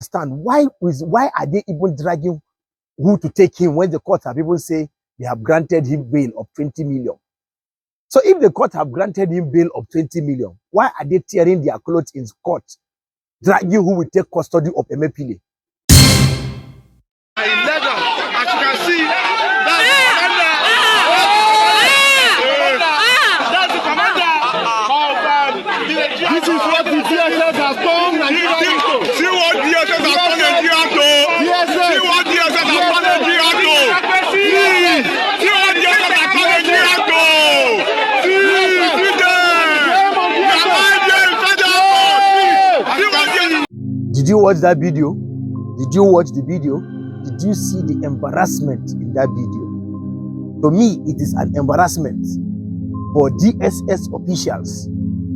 Understand why are they even dragging who to take him when the court have even say they have granted him bail of 20 million? So if the court have granted him bail of 20 million, why are they tearing their clothes in court, dragging who will take custody of Emefiele? Illegal, as you can see, that's the commander of this is what the DSS has done Nigeria to. See what DSS has done Nigeria to. See what DSS has done Nigeria to. See what DSS has done Nigeria to. Did you watch that video? Did you watch the video? Did you see the embarrassment in that video? To me, it is an embarrassment for DSS officials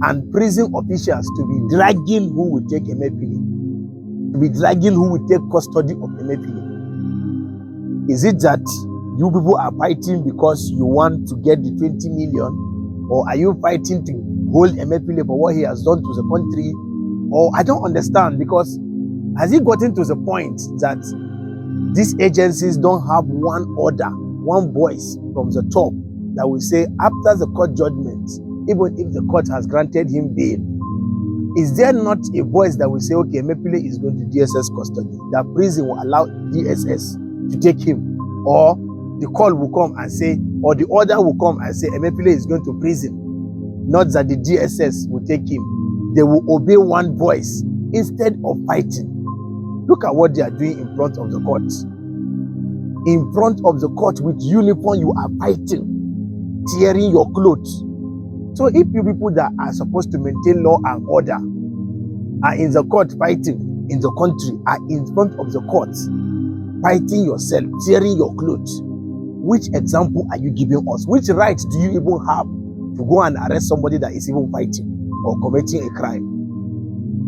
and prison officials to be dragging who will take Emefiele, to be dragging who will take custody of Emefiele. Is it that you people are fighting because you want to get the 20 million, or are you fighting to hold Emefiele for what he has done to the country? Or I don't understand, because has it gotten to the point that these agencies don't have one order, one voice from the top that will say after the court judgment, even if the court has granted him bail, is there not a voice that will say, okay, Emefiele is going to DSS custody, that prison will allow DSS to take him, or the call will come and say, or the order will come and say Emefiele is going to prison, not that the DSS will take him. They will obey one voice instead of fighting. Look at what they are doing in front of the court. In front of the court with uniform, you are fighting, tearing your clothes. So if you people that are supposed to maintain law and order are in the court fighting in the country, are in front of the court fighting yourself, tearing your clothes, which example are you giving us? Which right do you even have to go and arrest somebody that is even fighting or committing a crime?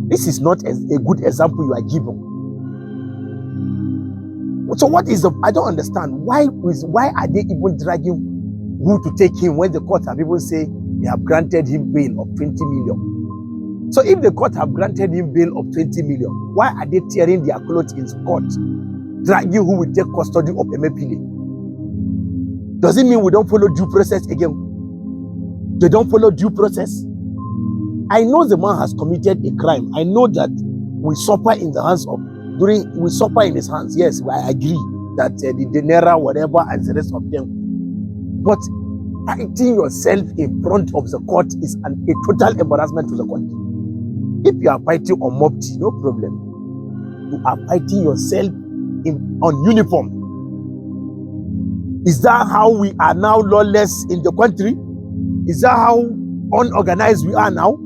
This is not a good example you are giving. So what is the, I don't understand. Why are they even dragging who to take him when the court have even say they have granted him bail of 20 million? So if the court have granted him bail of 20 million, why are they tearing their clothes in court, dragging who will take custody of Emefiele? Does it mean we don't follow due process again? They don't follow due process? I know the man has committed a crime. I know that we suffer in the hands of, we suffer in his hands. Yes, I agree that the Denera, whatever, and the rest of them. But fighting yourself in front of the court is a total embarrassment to the country. If you are fighting on Mopti, no problem. You are fighting yourself on uniform. Is that how we are now lawless in the country? Is that how unorganized we are now?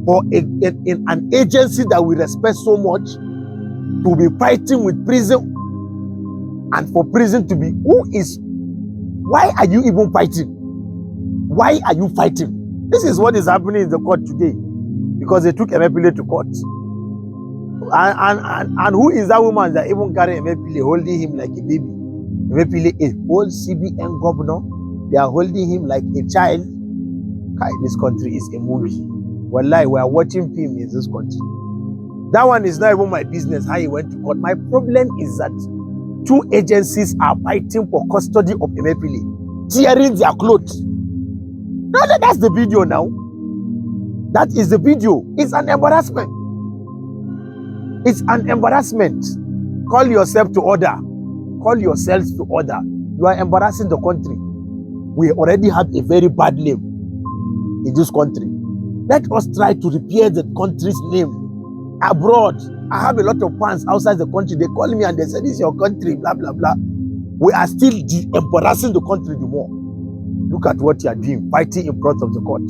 For an agency that we respect so much to be fighting with prison, and for prison to be, why are you even fighting? Why are you fighting? This is what is happening in the court today, because they took Emefiele to court. And who is that woman that even carry Emefiele, holding him like a baby? Emefiele is old CBN governor. They are holding him like a child. This country is a movie. Wallahi, we are watching film in this country. That one is not even my business, how he went to court. My problem is that two agencies are fighting for custody of Emefiele, tearing their clothes. Now that's the video now. That is the video. It's an embarrassment. It's an embarrassment. Call yourself to order. Call yourselves to order. You are embarrassing the country. We already have a very bad name in this country. Let us try to repair the country's name abroad. I have a lot of fans outside the country. They call me and they say, this is your country, blah, blah, blah. We are still embarrassing the country the more. Look at what you are doing, fighting in front of the court.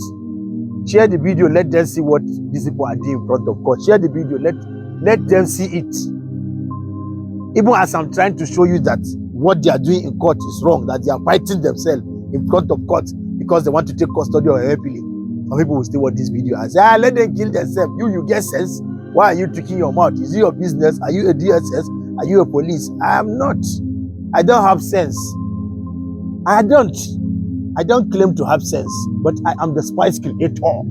Share the video, let them see what these people are doing in front of court. Share the video, let them see it. Even as I'm trying to show you that what they are doing in court is wrong, that they are fighting themselves in front of court because they want to take custody of Emefiele. Some people will still watch this video and say, let them kill themselves. You get sense. Why are you tweaking your mouth? Is it your business? Are you a DSS? Are you a police? I am not. I don't have sense. I don't claim to have sense, but I am the spice creator.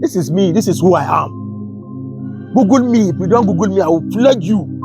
This is me. This is who I am. Google me. If you don't Google me, I will flog you.